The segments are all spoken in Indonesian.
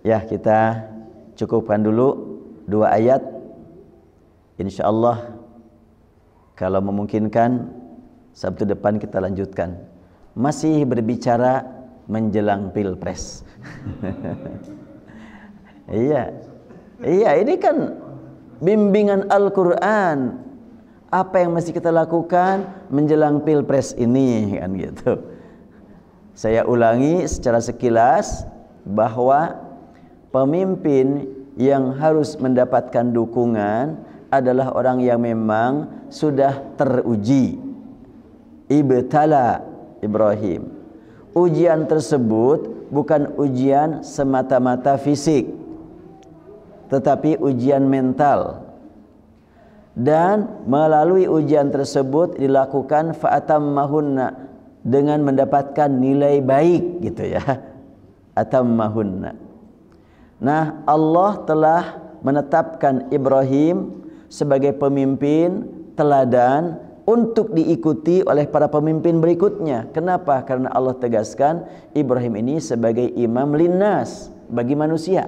Ya, kita cukupkan dulu 2 ayat. Insyaallah kalau memungkinkan Sabtu depan kita lanjutkan. Masih berbicara menjelang Pilpres. Iya. Iya, ini kan bimbingan Al-Qur'an. Apa yang mesti kita lakukan menjelang Pilpres ini, kan gitu. Saya ulangi secara sekilas bahwa pemimpin yang harus mendapatkan dukungan adalah orang yang memang sudah teruji. Ibtala Ibrahim. Ujian tersebut bukan ujian semata-mata fisik, tetapi ujian mental. Dan melalui ujian tersebut dilakukan fa'atammahunna, dengan mendapatkan nilai baik, gitu ya. Atammahunna. Nah, Allah telah menetapkan Ibrahim sebagai pemimpin teladan untuk diikuti oleh para pemimpin berikutnya. Kenapa? Karena Allah tegaskan Ibrahim ini sebagai imam linnas, bagi manusia.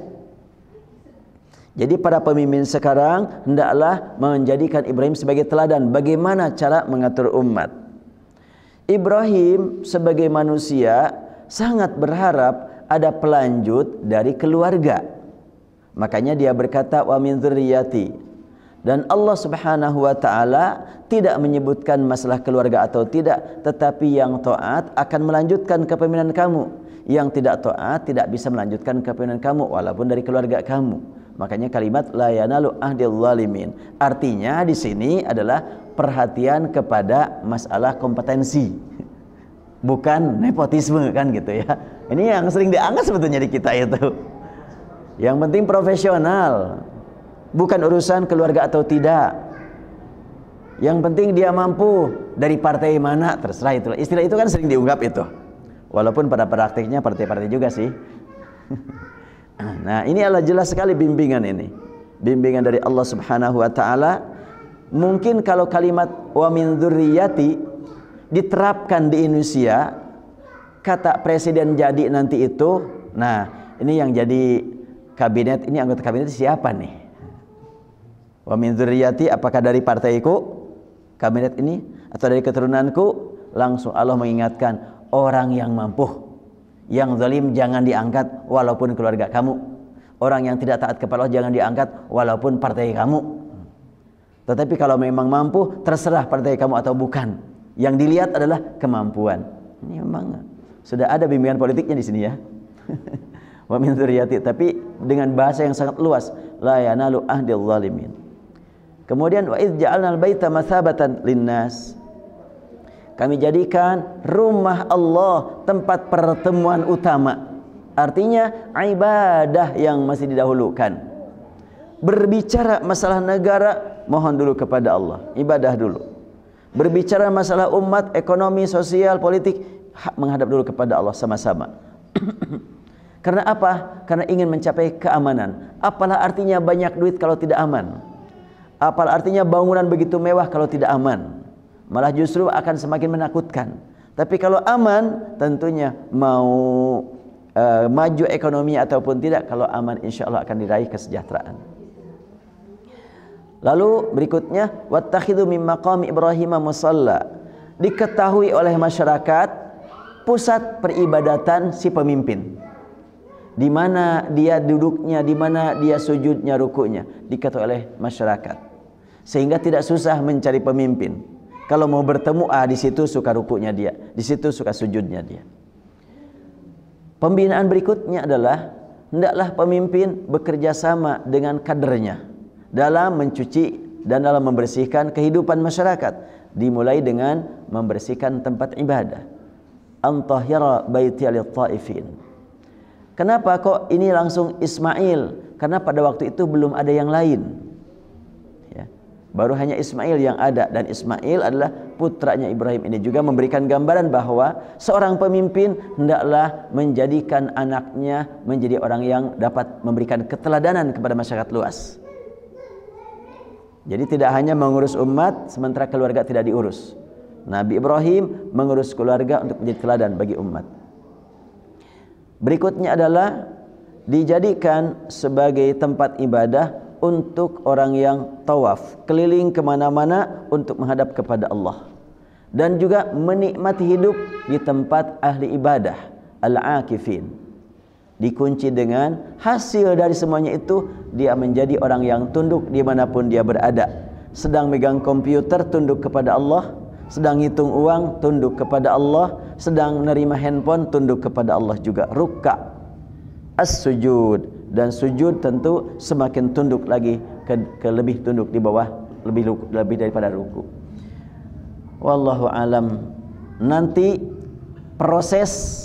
Jadi para pemimpin sekarang hendaklah menjadikan Ibrahim sebagai teladan bagaimana cara mengatur umat. Ibrahim sebagai manusia sangat berharap ada pelanjut dari keluarga. Makanya dia berkata wa min dzurriyyati. Dan Allah Subhanahu wa taala tidak menyebutkan masalah keluarga atau tidak, tetapi yang taat akan melanjutkan kepemimpinan kamu. Yang tidak taat tidak bisa melanjutkan kepemimpinan kamu walaupun dari keluarga kamu. Makanya kalimat la yanalu ahdil zalimin. Artinya di sini adalah perhatian kepada masalah kompetensi. Bukan nepotisme, kan gitu ya. Ini yang sering dianggap sebetulnya di kita itu. Yang penting profesional. Bukan urusan keluarga atau tidak. Yang penting dia mampu dari partai mana, terserah itu. Istilah itu kan sering diunggap itu. Walaupun pada praktiknya partai-partai juga sih. Nah, ini adalah jelas sekali bimbingan ini. Bimbingan dari Allah Subhanahu wa taala. Mungkin kalau kalimat wa min dzurriyyati diterapkan di Indonesia, kata presiden jadi nanti itu, nah, ini yang jadi kabinet, ini anggota kabinet siapa nih? Wa min dzurriyyati, apakah dari partaiku kabinet ini atau dari keturunanku? Langsung Allah mengingatkan orang yang mampu. Yang zalim jangan diangkat walaupun keluarga kamu. Orang yang tidak taat kepada Allah jangan diangkat walaupun partai kamu. Tetapi kalau memang mampu, terserah partai kamu atau bukan. Yang dilihat adalah kemampuan. Ini memang sudah ada bimbingan politiknya di sini ya. Wa min dzurriyyati, tapi dengan bahasa yang sangat luas. La yanalu ahdil zalimin. Kemudian wa idz ja'alnal baita mathabatan linnas. Kami jadikan rumah Allah tempat pertemuan utama. Artinya ibadah yang masih didahulukan. Berbicara masalah negara, mohon dulu kepada Allah, ibadah dulu. Berbicara masalah umat, ekonomi, sosial, politik, menghadap dulu kepada Allah sama-sama. Karena apa? Karena ingin mencapai keamanan. Apalah artinya banyak duit kalau tidak aman? Apalah artinya bangunan begitu mewah kalau tidak aman? Malah justru akan semakin menakutkan. Tapi kalau aman, tentunya mau maju ekonomi ataupun tidak, kalau aman insya Allah akan diraih kesejahteraan. Lalu berikutnya, wattakhidhu min maqami Ibrahim musalla. Diketahui oleh masyarakat pusat peribadatan si pemimpin. Di mana dia duduknya, di mana dia sujudnya, rukuknya, diketahui oleh masyarakat. Sehingga tidak susah mencari pemimpin. Kalau mau bertemu, di situ suka rukuknya dia, di situ suka sujudnya dia. Pembinaan berikutnya adalah hendaklah pemimpin bekerja sama dengan kadernya dalam mencuci dan dalam membersihkan kehidupan masyarakat, dimulai dengan membersihkan tempat ibadah. Antahira baiti lit-taifin. Kenapa kok ini langsung Ismail? Karena pada waktu itu belum ada yang lain. Baru hanya Ismail yang ada, dan Ismail adalah putranya Ibrahim. Ini juga memberikan gambaran bahwa seorang pemimpin hendaklah menjadikan anaknya menjadi orang yang dapat memberikan keteladanan kepada masyarakat luas. Jadi tidak hanya mengurus umat sementara keluarga tidak diurus. Nabi Ibrahim mengurus keluarga untuk menjadi teladan bagi umat. Berikutnya adalah dijadikan sebagai tempat ibadah untuk orang yang tawaf, keliling kemana-mana untuk menghadap kepada Allah, dan juga menikmati hidup di tempat ahli ibadah, al-akifin. Dikunci dengan hasil dari semuanya itu, dia menjadi orang yang tunduk dimanapun dia berada. Sedang megang komputer, tunduk kepada Allah. Sedang hitung uang, tunduk kepada Allah. Sedang menerima handphone, tunduk kepada Allah juga. Rukka, as-sujud, dan sujud tentu semakin tunduk lagi ke lebih tunduk di bawah, lebih daripada ruku. Wallahu alam. Nanti proses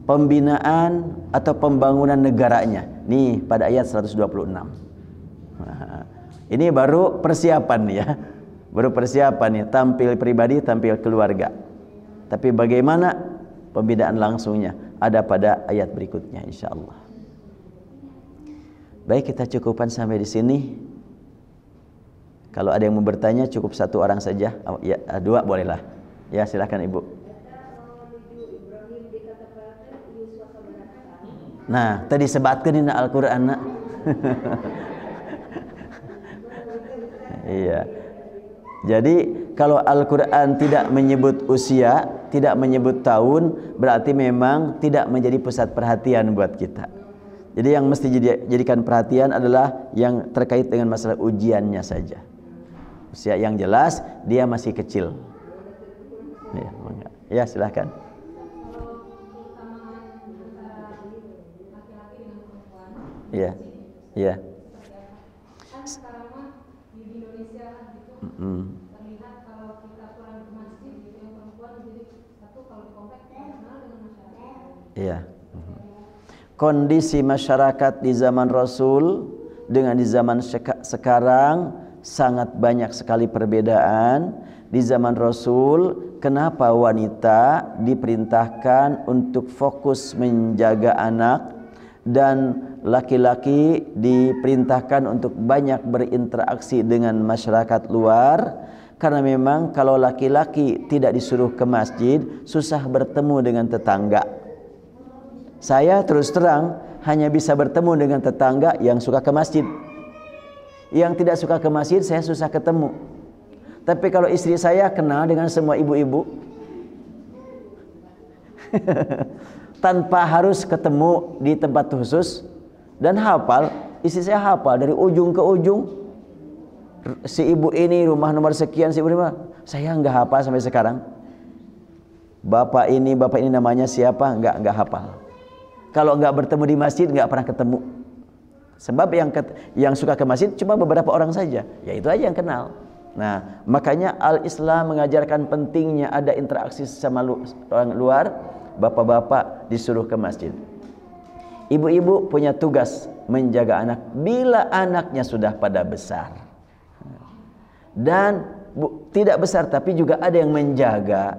pembinaan atau pembangunan negaranya nih pada ayat 126. Nah, ini baru persiapan ya. Baru persiapan nih, tampil pribadi, tampil keluarga. Tapi bagaimana pembinaan langsungnya ada pada ayat berikutnya insyaallah. Baik, kita cukupkan sampai di sini. Kalau ada yang mau bertanya cukup satu orang saja. Ya, dua bolehlah. Ya, silakan Ibu. Nah, tadi sebatkeun dina Al-Qur'an. Iya. Jadi kalau Al-Quran tidak menyebut usia, tidak menyebut tahun, berarti memang tidak menjadi pusat perhatian buat kita. Jadi yang mesti jadikan perhatian adalah yang terkait dengan masalah ujiannya saja. Usia yang jelas, dia masih kecil. Ya, silahkan. Iya, iya. Terlihat kalau kita pulang ke masjid gitu yang perempuan jadi satu kalau di komplek kenal dengan masyarakat. Iya. Kondisi masyarakat di zaman Rasul dengan di zaman sekarang sangat banyak sekali perbedaan. Di zaman Rasul, kenapa wanita diperintahkan untuk fokus menjaga anak dan laki-laki diperintahkan untuk banyak berinteraksi dengan masyarakat luar? Karena memang kalau laki-laki tidak disuruh ke masjid, susah bertemu dengan tetangga. Saya terus terang hanya bisa bertemu dengan tetangga yang suka ke masjid. Yang tidak suka ke masjid saya susah ketemu. Tapi kalau istri saya kenal dengan semua ibu-ibu tanpa harus ketemu di tempat khusus, dan hafal, istri saya hafal dari ujung ke ujung. Si ibu ini rumah nomor sekian, si ibu ini saya nggak hafal sampai sekarang. Bapak ini namanya siapa? Nggak hafal. Kalau nggak bertemu di masjid nggak pernah ketemu. Sebab yang suka ke masjid cuma beberapa orang saja, ya itu aja yang kenal. Nah, makanya Al-Islam mengajarkan pentingnya ada interaksi sama orang luar. Bapak-bapak disuruh ke masjid. Ibu-ibu punya tugas menjaga anak bila anaknya sudah pada besar. Dan tidak besar tapi juga ada yang menjaga.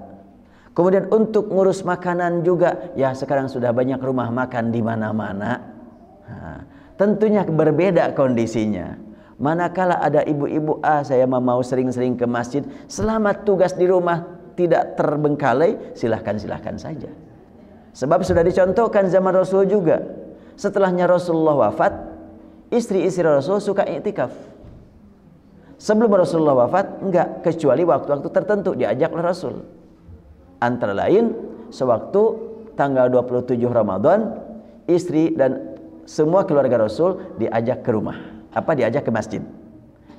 Kemudian untuk ngurus makanan juga, ya sekarang sudah banyak rumah makan di mana-mana. Nah, tentunya berbeda kondisinya. Manakala ada ibu-ibu, saya mau sering-sering ke masjid, selama tugas di rumah tidak terbengkalai, silahkan saja. Sebab sudah dicontohkan zaman Rasul juga. Setelahnya Rasulullah wafat, istri-istri Rasul suka iktikaf. Sebelum Rasulullah wafat, enggak, kecuali waktu-waktu tertentu diajak oleh Rasul. Antara lain, sewaktu tanggal 27 Ramadan, istri dan semua keluarga Rasul diajak ke rumah. Diajak ke masjid.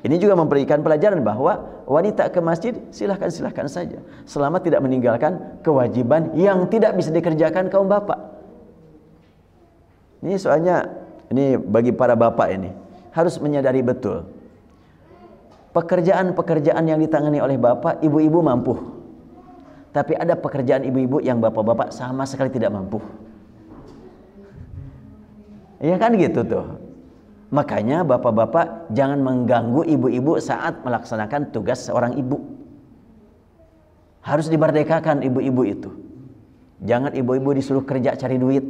Ini juga memberikan pelajaran bahwa wanita ke masjid silahkan saja, selama tidak meninggalkan kewajiban yang tidak bisa dikerjakan kaum bapak. Ini soalnya ini bagi para bapak ini harus menyadari betul. Pekerjaan-pekerjaan yang ditangani oleh bapak, ibu-ibu mampu. Tapi ada pekerjaan ibu-ibu yang bapak-bapak sama sekali tidak mampu. Iya kan gitu tuh. Makanya bapak-bapak jangan mengganggu ibu-ibu saat melaksanakan tugas seorang ibu. Harus dimerdekakan ibu-ibu itu. Jangan ibu-ibu disuruh kerja cari duit.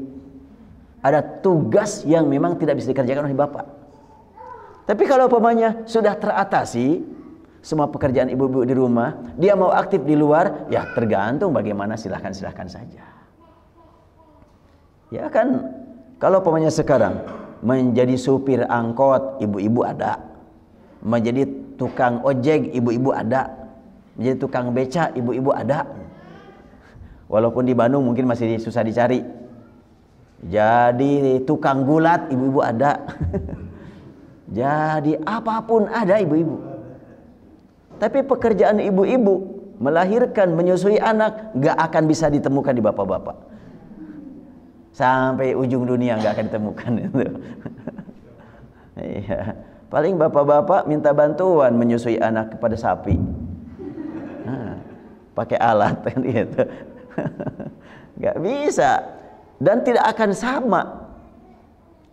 Ada tugas yang memang tidak bisa dikerjakan oleh bapak. Tapi kalau umpamanya sudah teratasi semua pekerjaan ibu-ibu di rumah, dia mau aktif di luar, ya tergantung bagaimana, silahkan saja. Ya kan, Kalau umpamanya sekarang menjadi supir angkot, ibu-ibu ada. Menjadi tukang ojek, ibu-ibu ada. Menjadi tukang beca, ibu-ibu ada. Walaupun di Bandung mungkin masih susah dicari. Jadi tukang gulat, ibu-ibu ada. Jadi apapun ada ibu-ibu. Tapi pekerjaan ibu-ibu melahirkan, menyusui anak gak akan bisa ditemukan di bapak-bapak. Sampai ujung dunia gak akan ditemukan itu. Iya. Paling bapak-bapak minta bantuan menyusui anak kepada sapi. Nah, pakai alat kan gitu. Gak bisa. Dan tidak akan sama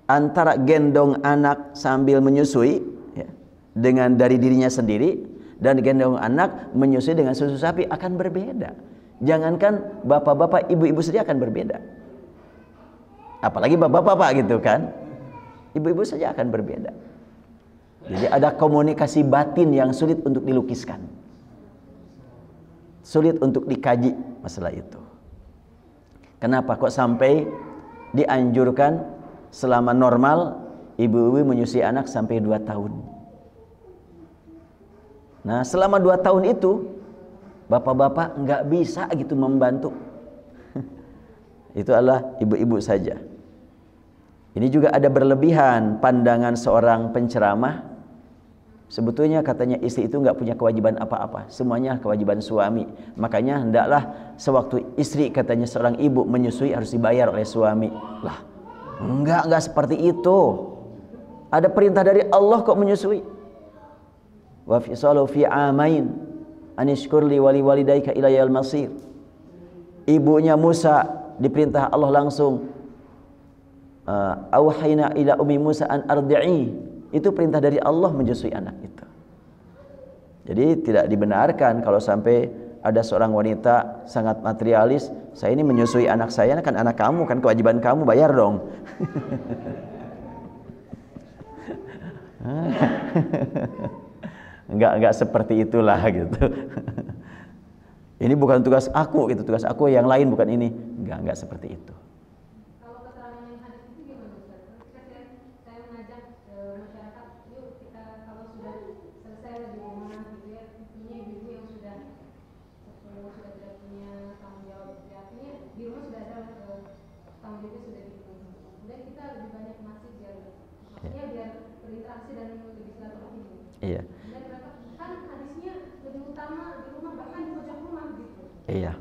antara gendong anak sambil menyusui ya, dengan dari dirinya sendiri, dan gendong anak menyusui dengan susu sapi akan berbeda. Jangankan bapak-bapak, ibu-ibu saja akan berbeda. Apalagi bapak-bapak gitu kan. Ibu-ibu saja akan berbeda. Jadi ada komunikasi batin yang sulit untuk dilukiskan. Sulit untuk dikaji masalah itu. Kenapa kok sampai dianjurkan selama normal ibu-ibu menyusui anak sampai 2 tahun? Nah, selama 2 tahun itu bapak-bapak nggak bisa gitu membantu. Itu adalah ibu-ibu saja. Ini juga ada berlebihan pandangan seorang penceramah. Sebetulnya katanya istri itu nggak punya kewajiban apa-apa, semuanya kewajiban suami. Makanya hendaklah sewaktu istri katanya seorang ibu menyusui harus dibayar oleh suami. Lah, enggak seperti itu. Ada perintah dari Allah kok menyusui. Wa fisalu fi amain anishkurli wali walidayka ilayal masir. Ibunya Musa diperintah Allah langsung, auhayna ila ummi Musa an ardi'i. Itu perintah dari Allah menyusui anak itu. Jadi tidak dibenarkan kalau sampai ada seorang wanita sangat materialis, saya ini menyusui anak saya, kan anak kamu, kan kewajiban kamu, bayar dong. Enggak seperti itulah gitu. Ini bukan tugas aku, itu tugas aku, yang lain bukan ini. Enggak seperti itu. Kalau keterangan yang hadis itu gimana Ustaz? Ketika saya mengajak masyarakat, yuk kita kalau sudah selesai di rumah gitu ya, ini ibu yang sudah tidak punya tanggung jawab, artinya di rumah sudah ada tanggung jawabnya sudah dipenuhi. Kemudian kita lebih banyak ke masjid biar maksudnya biar berinteraksi dan lebih silaturahmi. Iya. Kan hadisnya lebih utama di rumah, bahkan di pojok rumah gitu. Iya.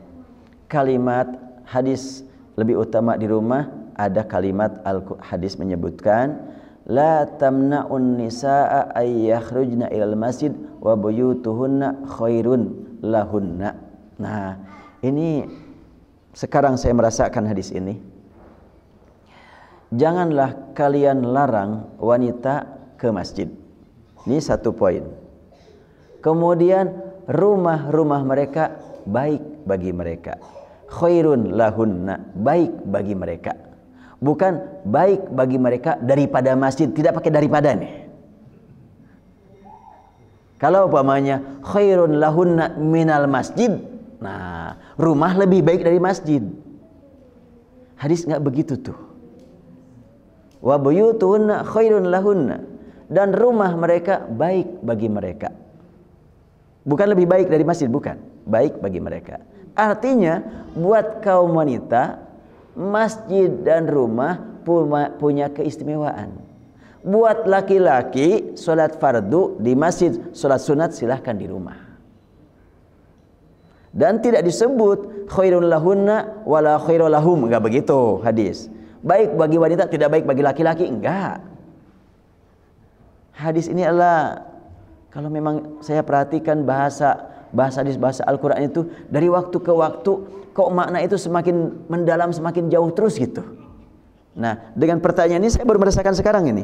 Kalimat hadis lebih utama di rumah, ada kalimat hadis menyebutkan la tamna'un nisaa ay yakhrujna ilal masjid wa buyutuhunna khairun lahunna. Nah, ini sekarang saya merasakan hadis ini. Janganlah kalian larang wanita ke masjid. Ini satu poin. Kemudian rumah-rumah mereka baik bagi mereka. Khairun lahunna, baik bagi mereka. Bukan baik bagi mereka daripada masjid, tidak pakai daripada nih. Kalau umpamanya khairun lahunna minal masjid, nah rumah lebih baik dari masjid. Hadis nggak begitu tuh. Wa buyutuhunna khairun lahunna, dan rumah mereka baik bagi mereka. Bukan lebih baik dari masjid, bukan. Baik bagi mereka. Artinya buat kaum wanita, masjid dan rumah punya keistimewaan. Buat laki-laki, sholat fardu di masjid, sholat sunat silahkan di rumah. Dan tidak disebut khairun lahunna wala khairul lahum, enggak begitu hadis. Baik bagi wanita, tidak baik bagi laki-laki, enggak. Hadis ini adalah, kalau memang saya perhatikan bahasa Al-Quran itu dari waktu ke waktu, kok makna itu semakin mendalam, semakin jauh terus gitu. Nah, dengan pertanyaan ini saya baru merasakan sekarang ini,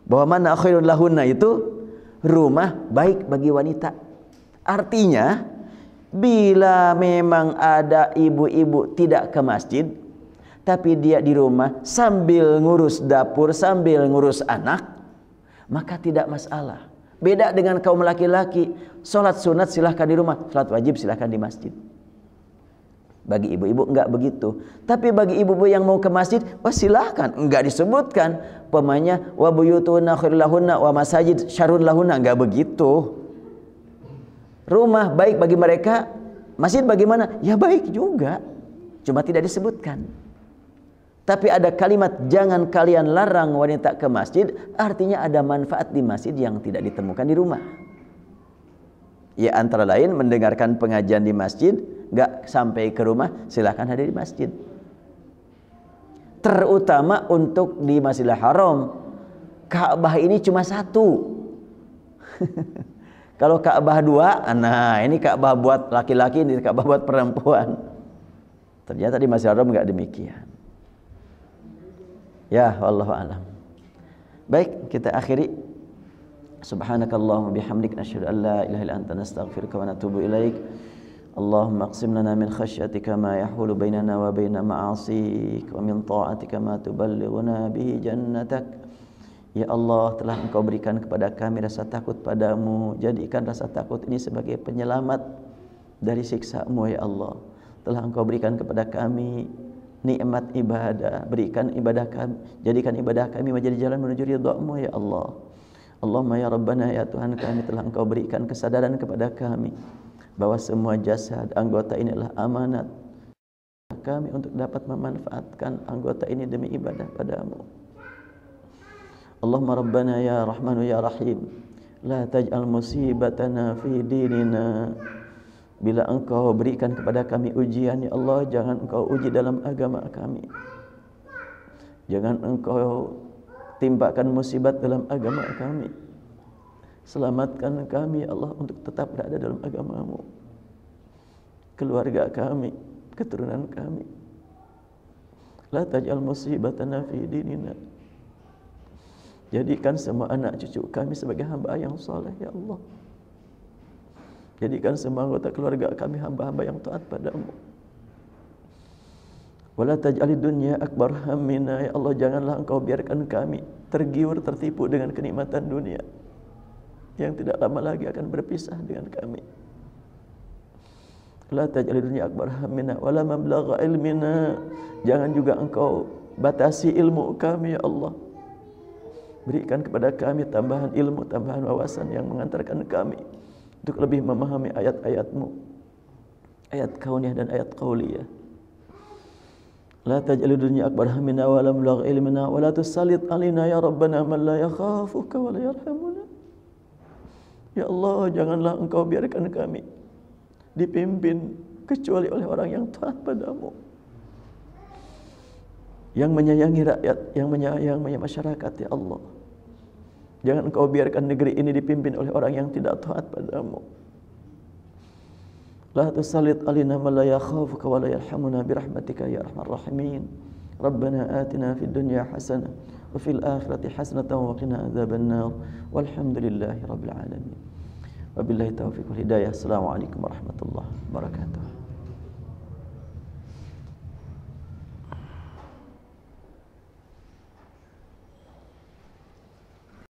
bahwa mana khairun lahunna itu rumah baik bagi wanita. Artinya bila memang ada ibu-ibu tidak ke masjid, tapi dia di rumah sambil ngurus dapur, sambil ngurus anak, maka tidak masalah. Beda dengan kaum laki-laki, sholat sunat silahkan di rumah, sholat wajib silahkan di masjid. Bagi ibu-ibu enggak begitu. Tapi bagi ibu-ibu yang mau ke masjid, wah silahkan. Enggak disebutkan pemanya wa buyutuna khairul lahunna wa masajid syarrun lahunna, enggak begitu. Rumah baik bagi mereka, masjid bagaimana? Ya baik juga. Cuma tidak disebutkan. Tapi ada kalimat jangan kalian larang wanita ke masjid, artinya ada manfaat di masjid yang tidak ditemukan di rumah. Ya antara lain mendengarkan pengajian di masjid, nggak sampai ke rumah, silahkan hadir di masjid. Terutama untuk di Masjidil Haram, Ka'bah ini cuma satu. Kalau Ka'bah dua, nah ini Ka'bah buat laki-laki, ini Ka'bah buat perempuan. Ternyata di Masjidil Haram nggak demikian. Ya, wallahu a'lam. Baik, kita akhiri. Subhanakallahumma bihamdika nasyhadu an la ilaha illa anta nastaghfiruka wa natubu ilaik. Allahumma aqsim lana min khasyatika ma yahulu bainana wa baina ma'asik wa min ta'atika ma tuballighuna bihi jannatak. Ya Allah, telah Engkau berikan kepada kami rasa takut padamu. Jadikan rasa takut ini sebagai penyelamat dari siksa-Mu ya Allah. Telah Engkau berikan kepada kami nikmat ibadah. Berikan ibadah kami, jadikan ibadah kami menjadi jalan menuju ridha-Mu ya Allah. Allahumma ya Rabbana, ya Tuhan kami, telah Engkau berikan kesadaran kepada kami bahwa semua jasad anggota ini adalah amanat kami untuk dapat memanfaatkan anggota ini demi ibadah padamu. Allahumma Rabbana ya Rahmanu ya Rahim, la taj'al musibatana fi dinina. Bila Engkau berikan kepada kami ujian ya Allah, jangan Engkau uji dalam agama kami. Jangan Engkau timpakan musibat dalam agama kami. Selamatkan kami ya Allah untuk tetap berada dalam agama-Mu. Keluarga kami, keturunan kami. La taj'al musibatana fi dinina. Jadikan semua anak cucu kami sebagai hamba yang saleh ya Allah. Jadikan semua anggota keluarga kami hamba-hamba yang taat padamu. Wala taj'alid dunya akbar hammina ya Allah, janganlah Engkau biarkan kami tergiur, tertipu dengan kenikmatan dunia yang tidak lama lagi akan berpisah dengan kami. La taj'alid dunya akbar hammina wala mablagha ilmina, jangan juga Engkau batasi ilmu kami ya Allah. Berikan kepada kami tambahan ilmu, tambahan wawasan yang mengantarkan kami untuk lebih memahami ayat-ayat-Mu, ayat kauniyah dan ayat qauliyah. La taj'alid dunya akbar hammina wa la mablagha ilmina wa la tusallit alaina ya Rabbana man la yakhafuka wa la yarhamuna. Ya Allah, janganlah Engkau biarkan kami dipimpin kecuali oleh orang yang taat padamu, yang menyayangi rakyat, yang menyayangi masyarakat ya Allah. Jangan Engkau biarkan negeri ini dipimpin oleh orang yang tidak taat padamu. La tusallit alaina man la yakhafuka wa la yarhamuna birahmatika ya arhamar rahimin. Rabbana atina fid dunya hasanah wa fil akhirati hasanatan wa qina adzabannar. Walhamdulillahi rabbil alamin. Wabillahi taufiq wal hidayah. Assalamualaikum warahmatullahi wabarakatuh.